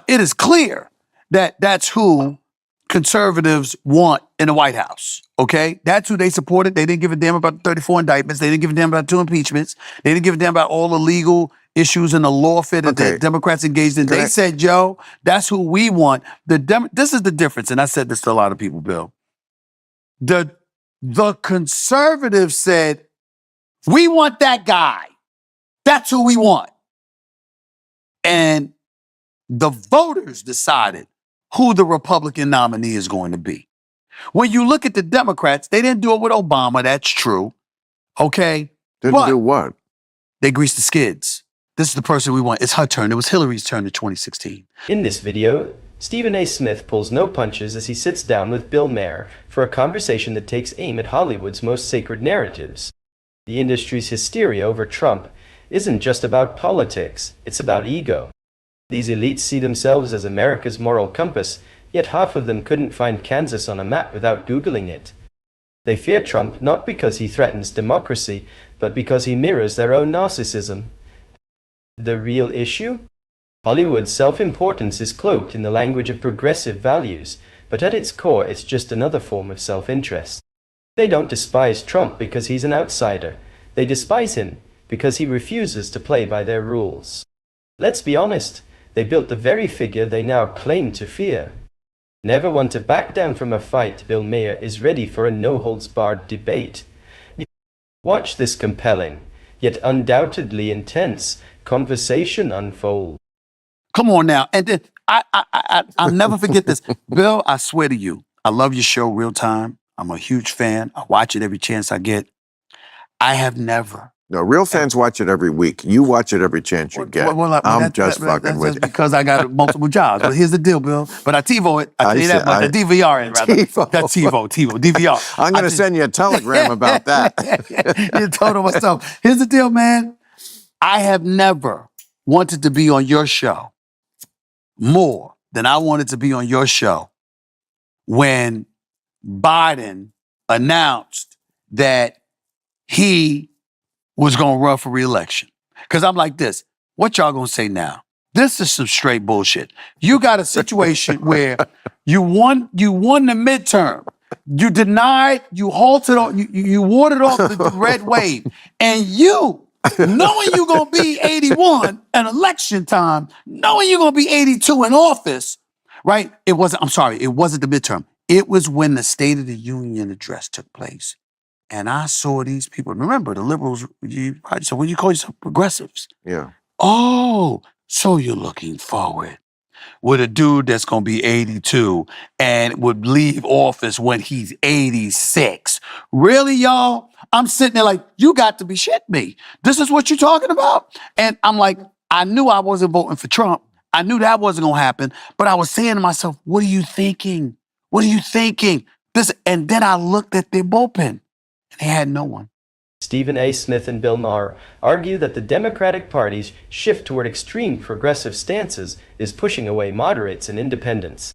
it is clear that that's who conservatives want in the White House, okay? That's who they supported. They didn't give a damn about the 34 indictments. They didn't give a damn about 2 impeachments. They didn't give a damn about all the legal issues and the lawfare that the Democrats engaged in. They said, Joe, that's who we want. This is the difference, and I said this to a lot of people, Bill. The conservatives said, we want that guy. That's who we want. And the voters decided who the Republican nominee is going to be. When you look at the Democrats, they didn't do it with Obama. That's true. Okay? Didn't do what? They greased the skids. This is the person we want. It's her turn. It was Hillary's turn in 2016. In this video, Stephen A. Smith pulls no punches as he sits down with Bill Maher for a conversation that takes aim at Hollywood's most sacred narratives. The industry's hysteria over Trump isn't just about politics, it's about ego. These elites see themselves as America's moral compass, yet half of them couldn't find Kansas on a map without Googling it. They fear Trump not because he threatens democracy, but because he mirrors their own narcissism. The real issue? Hollywood's self-importance is cloaked in the language of progressive values, but at its core it's just another form of self-interest. They don't despise Trump because he's an outsider. They despise him because he refuses to play by their rules. Let's be honest, they built the very figure they now claim to fear. Never one to back down from a fight, Bill Maher is ready for a no-holds-barred debate. Watch this compelling, yet undoubtedly intense, conversation unfold. Come on now. And then I'll never forget this. Bill, I swear to you, I love your show, Real Time. I'm a huge fan. I watch it every chance I get. I have never. No, real fans watch it every week. You watch it every chance you get. I'm just fucking with you. That's because I got multiple jobs. But here's the deal, Bill. But I TiVo it. I tell you that much. The DVR it, rather. That's TiVo, DVR. I'm going to send you a telegram about that. You told myself. Here's the deal, man. I have never wanted to be on your show more than I wanted to be on your show when Biden announced that he was going to run for reelection. Because I'm like this, what y'all going to say now? This is some straight bullshit. You got a situation where you won the midterm. You denied, you halted, you warded off the red wave. And you, knowing you're going to be 81 at election time, knowing you're going to be 82 in office, right? It wasn't the midterm. It was when the State of the Union address took place. And I saw these people. Remember, the liberals, so when you call yourself progressives. Yeah. Oh, so you're looking forward with a dude that's going to be 82 and would leave office when he's 86. Really, y'all? I'm sitting there like, you got to be shitting me. This is what you're talking about? And I'm like, I knew I wasn't voting for Trump. I knew that wasn't going to happen. But I was saying to myself, what are you thinking? What are you thinking? And then I looked at their bullpen. They had no one. Stephen A. Smith and Bill Maher argue that the Democratic Party's shift toward extreme progressive stances is pushing away moderates and independents.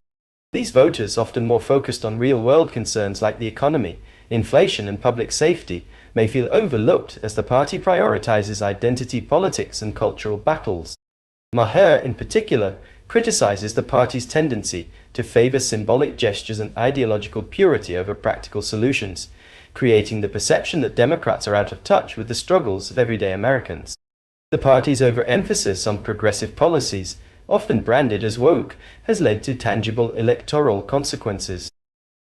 These voters, often more focused on real-world concerns like the economy, inflation, and public safety, may feel overlooked as the party prioritizes identity politics and cultural battles. Maher, in particular, criticizes the party's tendency to favor symbolic gestures and ideological purity over practical solutions, creating the perception that Democrats are out of touch with the struggles of everyday Americans. The party's overemphasis on progressive policies, often branded as woke, has led to tangible electoral consequences.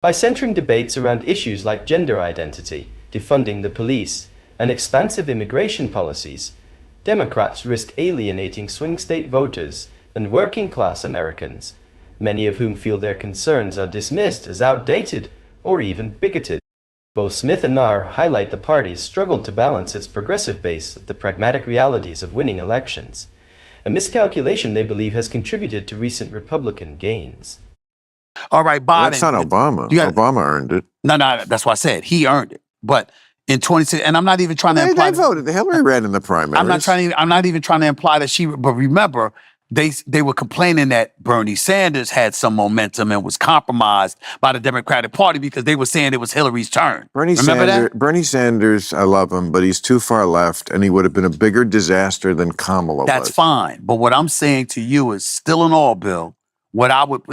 By centering debates around issues like gender identity, defunding the police, and expansive immigration policies, Democrats risk alienating swing state voters and working-class Americans, many of whom feel their concerns are dismissed as outdated or even bigoted. Both Smith and Maher highlight the party's struggle to balance its progressive base with the pragmatic realities of winning elections, a miscalculation they believe has contributed to recent Republican gains. All right, Biden. Well, that's not Obama. Obama earned it. No, that's why I said he earned it. But in 26, and I'm not even trying to imply. They voted. Hillary ran in the primary. I'm not even trying to imply that she. But remember, they were complaining that Bernie Sanders had some momentum and was compromised by the Democratic Party because they were saying it was Hillary's turn. Bernie Sanders, I love him, but he's too far left, and he would have been a bigger disaster than Kamala was. That's fine. But what I'm saying to you is, still in all, Bill, what I would,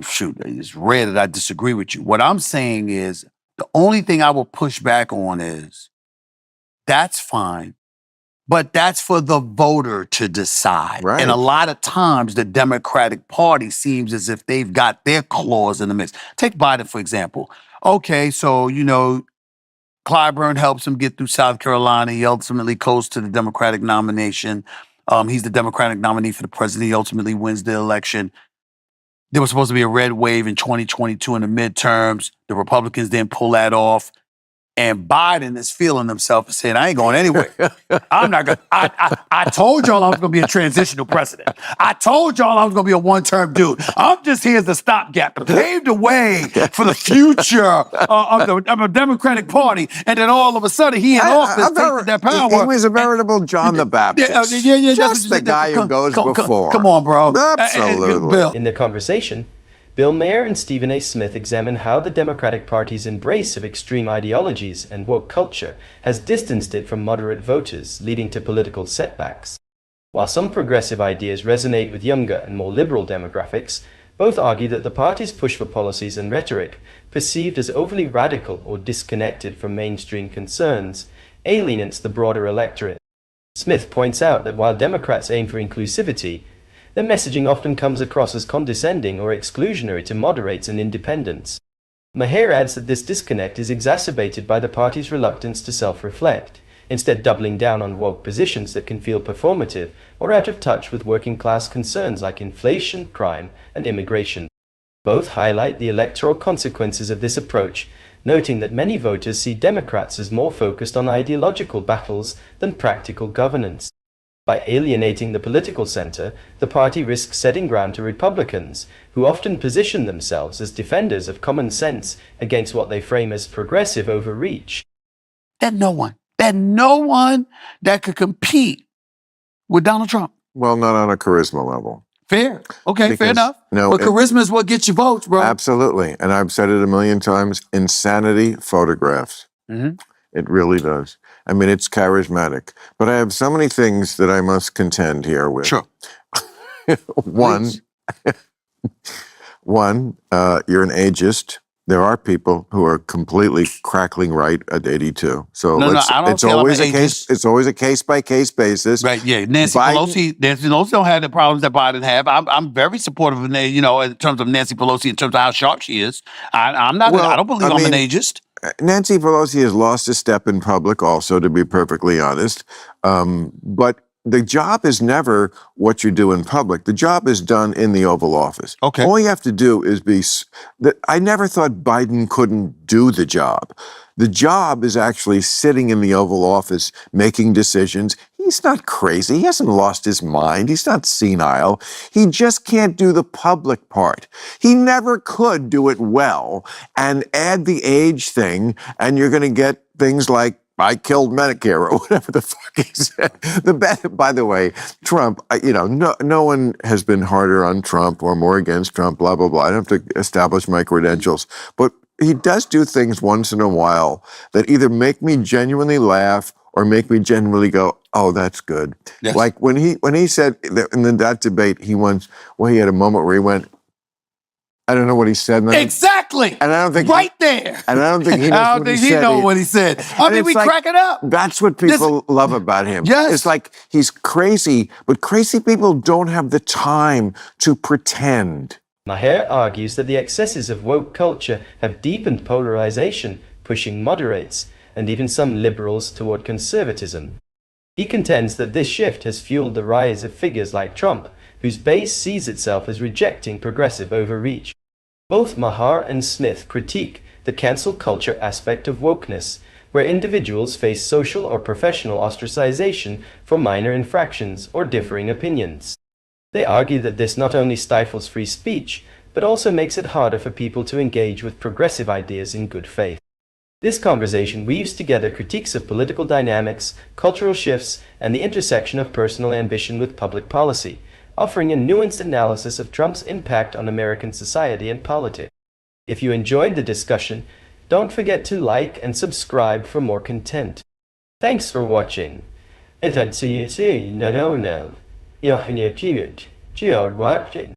shoot, it's rare that I disagree with you. What I'm saying is, the only thing I will push back on is, that's fine, but that's for the voter to decide. Right. And a lot of times the Democratic Party seems as if they've got their claws in the mix. Take Biden, for example. Okay, so, Clyburn helps him get through South Carolina. He ultimately goes to the Democratic nomination. He's the Democratic nominee for the president. He ultimately wins the election. There was supposed to be a red wave in 2022 in the midterms. The Republicans didn't pull that off. And Biden is feeling himself and saying, I ain't going anywhere. I'm not going to. I told y'all I was going to be a transitional president. I told y'all I was going to be a one-term dude. I'm just here as a stopgap to pave the way for the future of the Democratic Party. And then all of a sudden, he in office takes that power. He was a veritable John the Baptist. Just the guy who goes before. Come on, bro. Absolutely. Bill. In the conversation, Bill Maher and Stephen A. Smith examine how the Democratic Party's embrace of extreme ideologies and woke culture has distanced it from moderate voters, leading to political setbacks. While some progressive ideas resonate with younger and more liberal demographics, both argue that the party's push for policies and rhetoric, perceived as overly radical or disconnected from mainstream concerns, alienates the broader electorate. Smith points out that while Democrats aim for inclusivity, their messaging often comes across as condescending or exclusionary to moderates and independents. Maher adds that this disconnect is exacerbated by the party's reluctance to self-reflect, instead doubling down on woke positions that can feel performative or out of touch with working-class concerns like inflation, crime, and immigration. Both highlight the electoral consequences of this approach, noting that many voters see Democrats as more focused on ideological battles than practical governance. By alienating the political center, the party risks setting ground to Republicans, who often position themselves as defenders of common sense against what they frame as progressive overreach. There's no one that could compete with Donald Trump. Well, not on a charisma level. Fair. Okay, Because, fair enough. no, but charisma is what gets you votes, bro. Absolutely. And I've said it a million times, insanity photographs. Mm-hmm. It really does. I mean, it's charismatic. But I have so many things that I must contend here with. Sure. One, you're an ageist. There are people who are completely crackling right at 82. So it's always a case. It's always a case-by-case basis. Right? Yeah. Nancy Pelosi don't have the problems that Biden have. I'm very supportive of in terms of Nancy Pelosi, in terms of how sharp she is. I'm not. I don't believe I'm an ageist. Nancy Pelosi has lost a step in public also, to be perfectly honest. But the job is never what you do in public. The job is done in the Oval Office. Okay. All you have to do is I never thought Biden couldn't do the job. The job is actually sitting in the Oval Office, making decisions. He's not crazy. He hasn't lost his mind. He's not senile. He just can't do the public part. He never could do it well. And add the age thing, and you're going to get things like, I killed Medicare, or whatever the fuck he said. By the way, Trump, no one has been harder on Trump or more against Trump, blah, blah, blah. I don't have to establish my credentials. But he does do things once in a while that either make me genuinely laugh or make me genuinely go, oh, that's good. Yes. Like when he said in that debate, he had a moment where he went, I don't know what he said. Exactly. And I don't think there. And I don't think he knows what he said. I mean, we crack it up. That's what people love about him. Yes. It's like he's crazy, but crazy people don't have the time to pretend. Maher argues that the excesses of woke culture have deepened polarization, pushing moderates and even some liberals toward conservatism. He contends that this shift has fueled the rise of figures like Trump, whose base sees itself as rejecting progressive overreach. Both Maher and Smith critique the cancel culture aspect of wokeness, where individuals face social or professional ostracization for minor infractions or differing opinions. They argue that this not only stifles free speech, but also makes it harder for people to engage with progressive ideas in good faith. This conversation weaves together critiques of political dynamics, cultural shifts, and the intersection of personal ambition with public policy, offering a nuanced analysis of Trump's impact on American society and politics. If you enjoyed the discussion, don't forget to like and subscribe for more content. Thanks for watching. It's a watching.